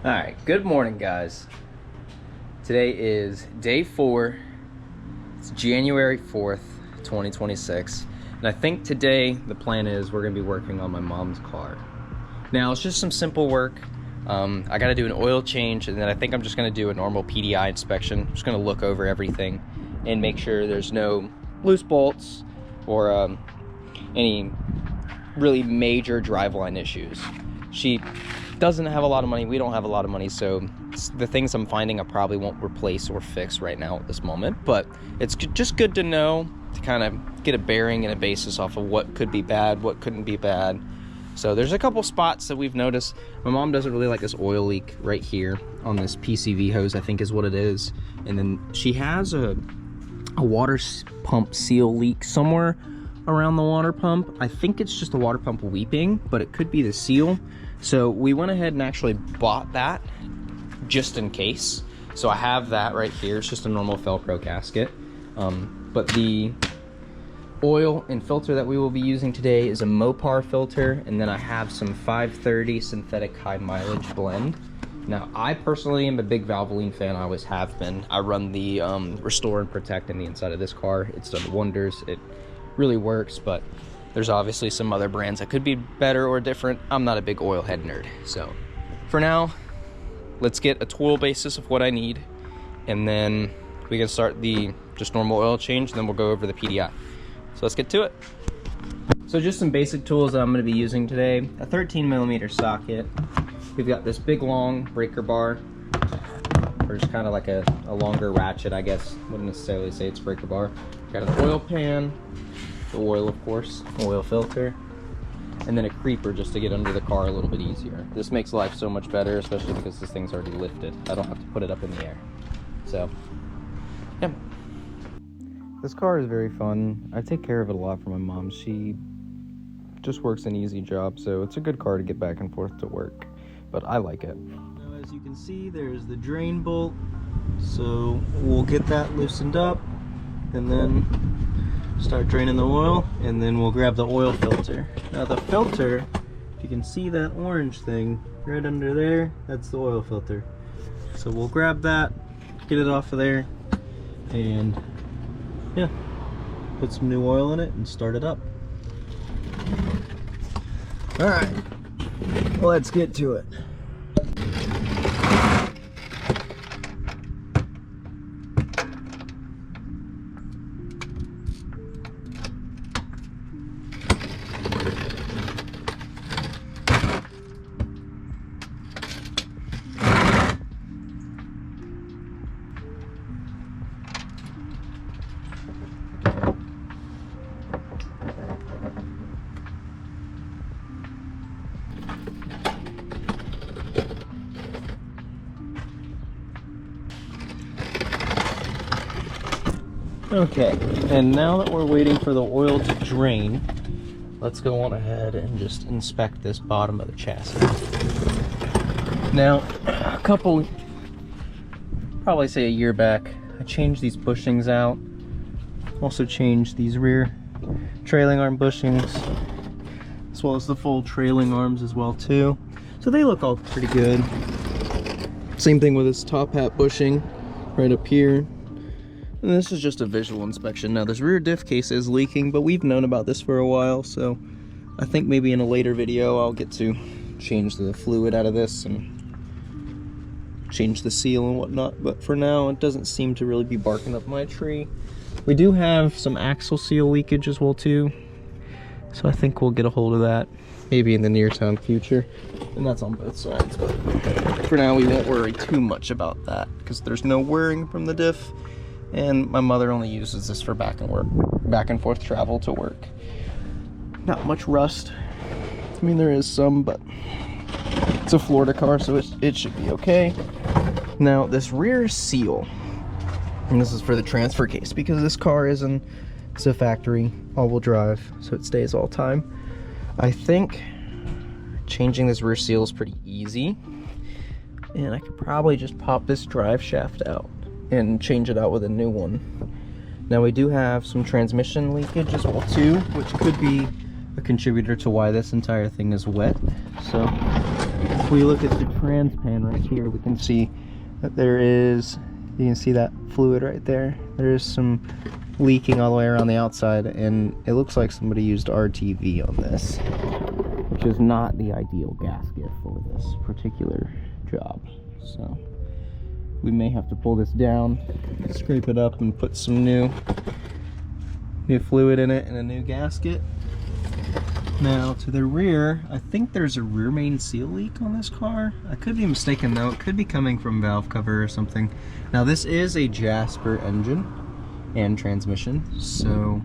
Alright, good morning guys. Today is day 4. It's January 4th, 2026. And I think today the plan is we're going to be working on my mom's car. Now it's just some simple work. I got to do an oil change, and then I think I'm just going to do a normal PDI inspection. I'm just going to look over everything and make sure there's no loose bolts or any really major driveline issues. She doesn't have a lot of money, we don't have a lot of money, so the things I'm finding I probably won't replace or fix right now at this moment, but it's just good to know, to kind of get a bearing and a basis off of what could be bad, what couldn't be bad. So there's a couple spots that we've noticed. My mom doesn't really like this oil leak right here on this PCV hose, I think is what it is, and then she has a water pump seal leak somewhere around the water pump. I think it's just the water pump weeping, but it could be the seal. So we went ahead and actually bought that just in case. So I have that right here. It's just a normal Velcro gasket. But the oil and filter that we will be using today is a Mopar filter, and then I have some 530 synthetic high mileage blend. Now I personally am a big Valvoline fan. I always have been. I run the Restore and Protect in the inside of this car. It's done wonders. It really works, but there's obviously some other brands that could be better or different. I'm not a big oil head nerd. So for now, let's get a total basis of what I need, and then we can start the just normal oil change, and then we'll go over the PDI. So let's get to it. So just some basic tools that I'm going to be using today. A 13mm socket. We've got this big long breaker bar, or just kind of like a longer ratchet, I guess. Wouldn't necessarily say it's breaker bar. Got an oil pan, the oil of course, oil filter, and then a creeper just to get under the car a little bit easier. This makes life so much better, especially because this thing's already lifted. I don't have to put it up in the air. So, yeah. This car is very fun. I take care of it a lot for my mom. She just works an easy job, so it's a good car to get back and forth to work. But I like it. Now, as you can see, there's the drain bolt. So we'll get that loosened up, and then start draining the oil, and then we'll grab the oil filter. Now the filter, if you can see that orange thing right under there, that's the oil filter. So we'll grab that, get it off of there, and yeah, put some new oil in it and start it up. All right, let's get to it. Okay, and now that we're waiting for the oil to drain, let's go on ahead and just inspect this bottom of the chassis. Now, probably say a year back, I changed these bushings out. Also changed these rear trailing arm bushings, as well as the full trailing arms as well too. So they look all pretty good. Same thing with this top hat bushing right up here. And this is just a visual inspection. Now this rear diff case is leaking, but we've known about this for a while, so I think maybe in a later video I'll get to change the fluid out of this and change the seal and whatnot, but for now it doesn't seem to really be barking up my tree. We do have some axle seal leakage as well too, so I think we'll get a hold of that maybe in the near-term future, and that's on both sides, but for now we won't worry too much about that because there's no whirring from the diff. And my mother only uses this for back and forth travel to work. Not much rust. I mean, there is some, but it's a Florida car, so it should be okay. Now, this rear seal, and this is for the transfer case, because this car it's a factory all-wheel drive, so it stays all time. I think changing this rear seal is pretty easy, and I could probably just pop this drive shaft out and change it out with a new one. Now we do have some transmission leakage as well too, which could be a contributor to why this entire thing is wet. So if we look at the trans pan right here, we can see that there is, you can see that fluid right there. There is some leaking all the way around the outside, and it looks like somebody used RTV on this, which is not the ideal gasket for this particular job. So we may have to pull this down, scrape it up, and put some new fluid in it and a new gasket. Now to the rear, I think there's a rear main seal leak on this car. I could be mistaken though, it could be coming from valve cover or something. Now this is a Jasper engine and transmission, so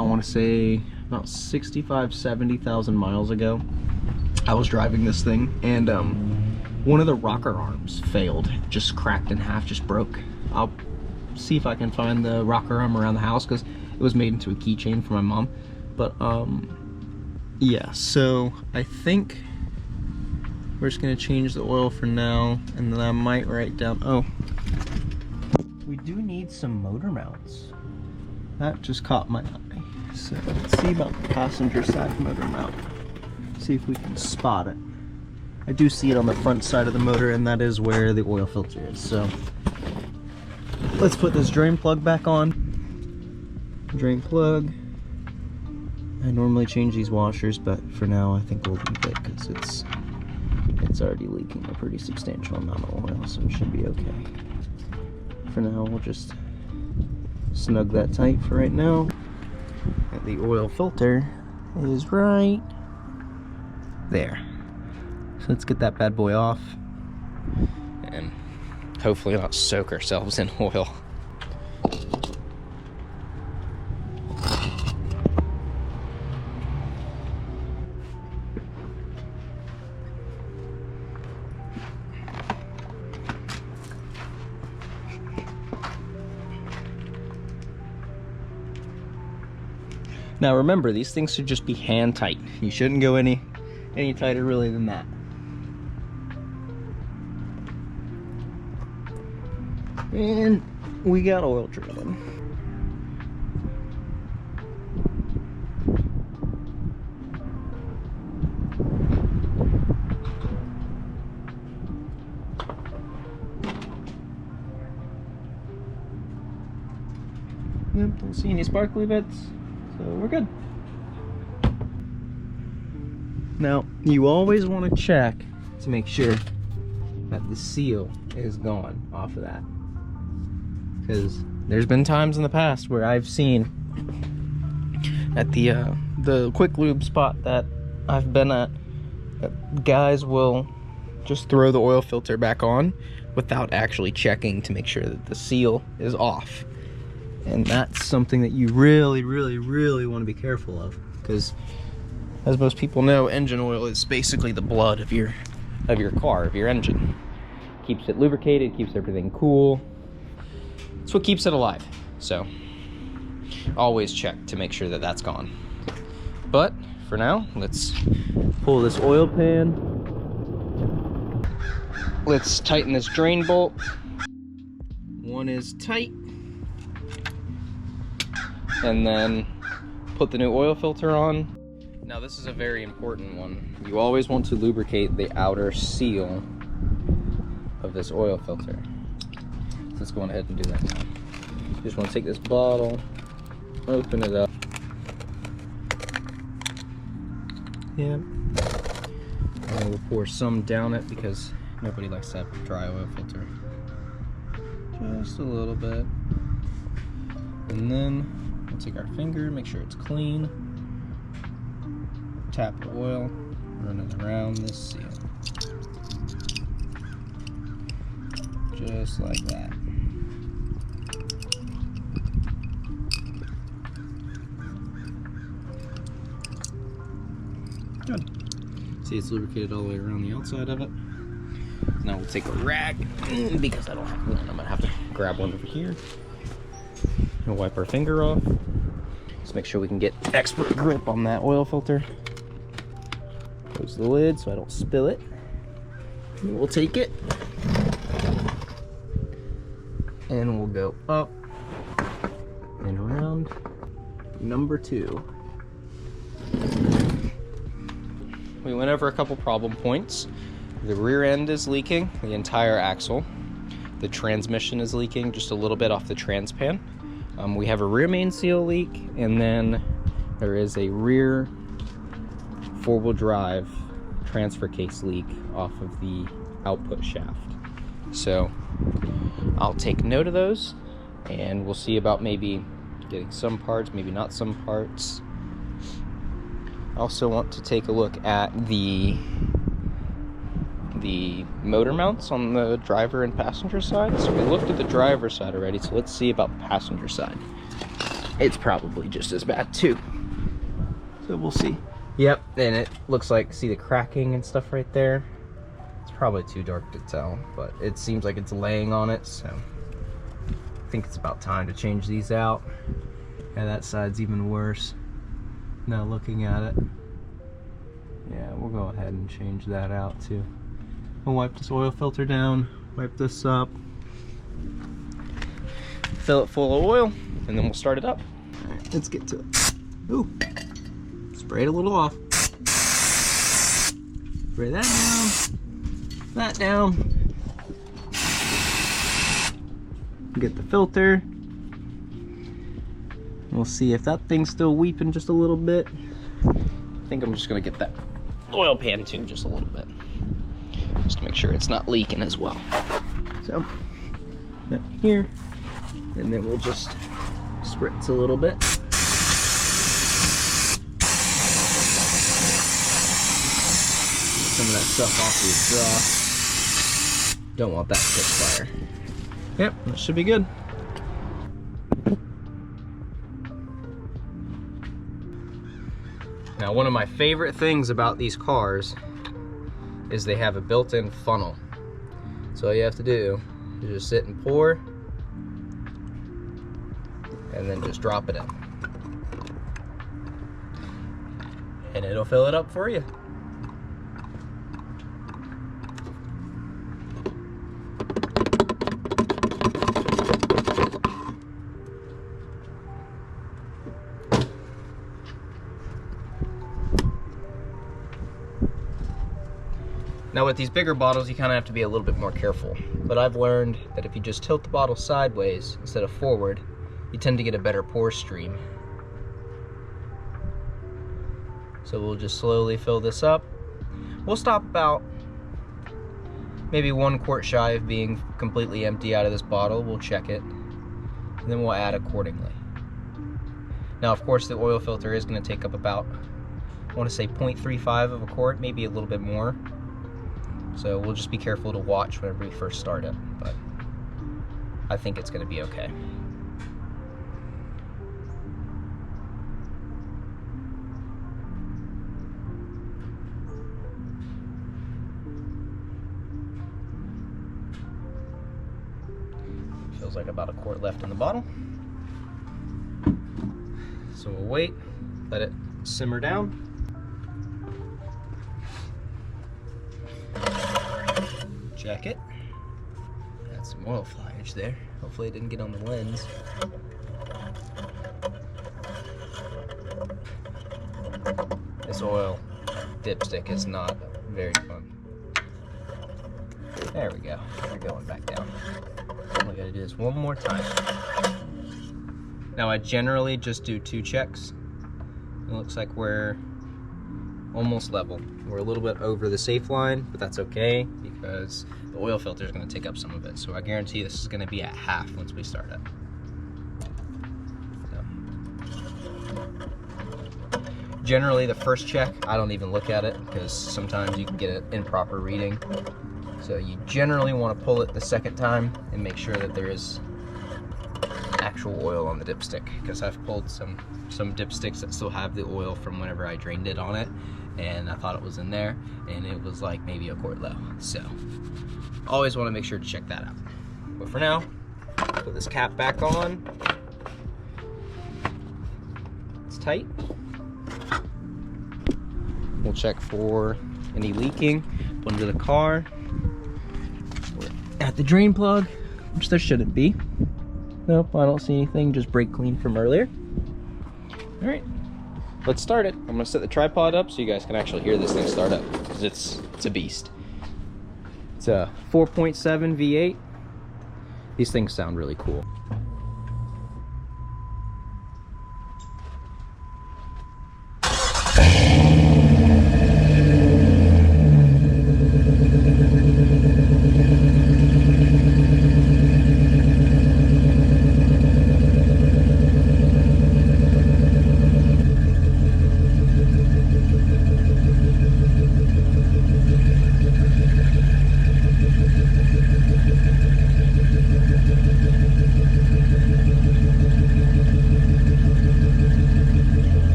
I want to say about 65-70,000 miles ago I was driving this thing, and one of the rocker arms failed, just cracked in half, just broke. I'll see if I can find the rocker arm around the house because it was made into a keychain for my mom. But yeah, so I think we're just gonna change the oil for now, and then I might write down, oh, we do need some motor mounts. That just caught my eye. So let's see about the passenger side motor mount. See if we can spot it. I do see it on the front side of the motor, and that is where the oil filter is. So let's put this drain plug back on. Drain plug. I normally change these washers, but for now I think we'll leave it because it's already leaking a pretty substantial amount of oil, so it should be okay. For now, we'll just snug that tight for right now. And the oil filter is right there. So let's get that bad boy off and hopefully not soak ourselves in oil. Now remember, these things should just be hand tight. You shouldn't go any tighter really than that. And we got oil draining. Yep, don't see any sparkly bits. So we're good. Now, you always want to check to make sure that the seal is gone off of that. Because there's been times in the past where I've seen at the quick lube spot that I've been at, that guys will just throw the oil filter back on without actually checking to make sure that the seal is off. And that's something that you really want to be careful of, because as most people know, engine oil is basically the blood of your car, of your engine. Keeps it lubricated, keeps everything cool. It's what keeps it alive. So always check to make sure that that's gone. But for now, let's pull this oil pan. Let's tighten this drain bolt. One is tight. And then put the new oil filter on. Now this is a very important one. You always want to lubricate the outer seal of this oil filter. So let's go on ahead and do that now. You just want to take this bottle, open it up. Yep. And we'll pour some down it because nobody likes to have a dry oil filter. Just a little bit. And then we'll take our finger, make sure it's clean, tap the oil, run it around this seal. Just like that. Good. See, it's lubricated all the way around the outside of it. Now we'll take a rag, because I don't have one. I'm gonna have to grab one over here. We'll wipe our finger off. Just make sure we can get expert grip on that oil filter. Close the lid so I don't spill it. And we'll take it and we'll go up and around number 2. we went over a couple problem points. The rear end is leaking, the entire axle. The transmission is leaking just a little bit off the transpan. We have a rear main seal leak, and then there is a rear four-wheel drive transfer case leak off of the output shaft. So I'll take note of those, and we'll see about maybe getting some parts, maybe not some parts. I also want to take a look at the motor mounts on the driver and passenger side. So we looked at the driver side already, so let's see about the passenger side. It's probably just as bad too, so we'll see. Yep, and it looks like, see the cracking and stuff right there? It's probably too dark to tell, but it seems like it's laying on it, so I think it's about time to change these out. Yeah, that side's even worse now looking at it. Yeah, we'll go ahead and change that out too. We'll wipe this oil filter down, wipe this up, fill it full of oil, and then we'll start it up. All right, let's get to it. Ooh. Spray it a little off. Spray that down. Get the filter. We'll see if that thing's still weeping just a little bit. I think I'm just gonna get that oil pan tuned just a little bit, just to make sure it's not leaking as well. So, that here, and then we'll just spritz a little bit. Some of that stuff off the exhaust. Don't want that to catch fire. Yep, that should be good. Now, one of my favorite things about these cars is they have a built-in funnel. So all you have to do is just sit and pour, and then just drop it in. And it'll fill it up for you. Now with these bigger bottles, you kind of have to be a little bit more careful. But I've learned that if you just tilt the bottle sideways instead of forward, you tend to get a better pour stream. So we'll just slowly fill this up. We'll stop about maybe 1 quart shy of being completely empty out of this bottle. We'll check it, and then we'll add accordingly. Now, of course, the oil filter is going to take up about, I want to say 0.35 of a quart, maybe a little bit more. So we'll just be careful to watch whenever we first start it, but I think it's going to be okay. Feels like about a quart left in the bottle. So we'll wait, let it simmer down. Check it. Got some oil flyage there. Hopefully it didn't get on the lens. This oil dipstick is not very fun. There we go. We're going back down. All we gotta do is one more time. Now I generally just do 2 checks. It looks like we're almost level. We're a little bit over the safe line, but that's okay because the oil filter is going to take up some of it. So I guarantee this is going to be at half once we start it. So. Generally, the first check, I don't even look at it because sometimes you can get an improper reading. So you generally want to pull it the second time and make sure that there is actual oil on the dipstick, because I've pulled some dipsticks that still have the oil from whenever I drained it on it, and I thought it was in there, and it was like maybe a quart low. So always want to make sure to check that out. But for now, put this cap back on. It's tight. We'll check for any leaking. Put into the car. We're at the drain plug, which there shouldn't be. Nope, I don't see anything, just brake clean from earlier. All right, let's start it. I'm gonna set the tripod up so you guys can actually hear this thing start up, because it's a beast. It's a 4.7 V8. These things sound really cool.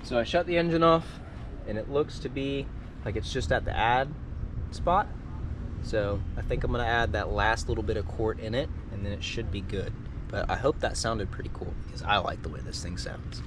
So I shut the engine off, and it looks to be like it's just at the add spot. So I think I'm gonna add that last little bit of quart in it, and then it should be good. But I hope that sounded pretty cool, because I like the way this thing sounds.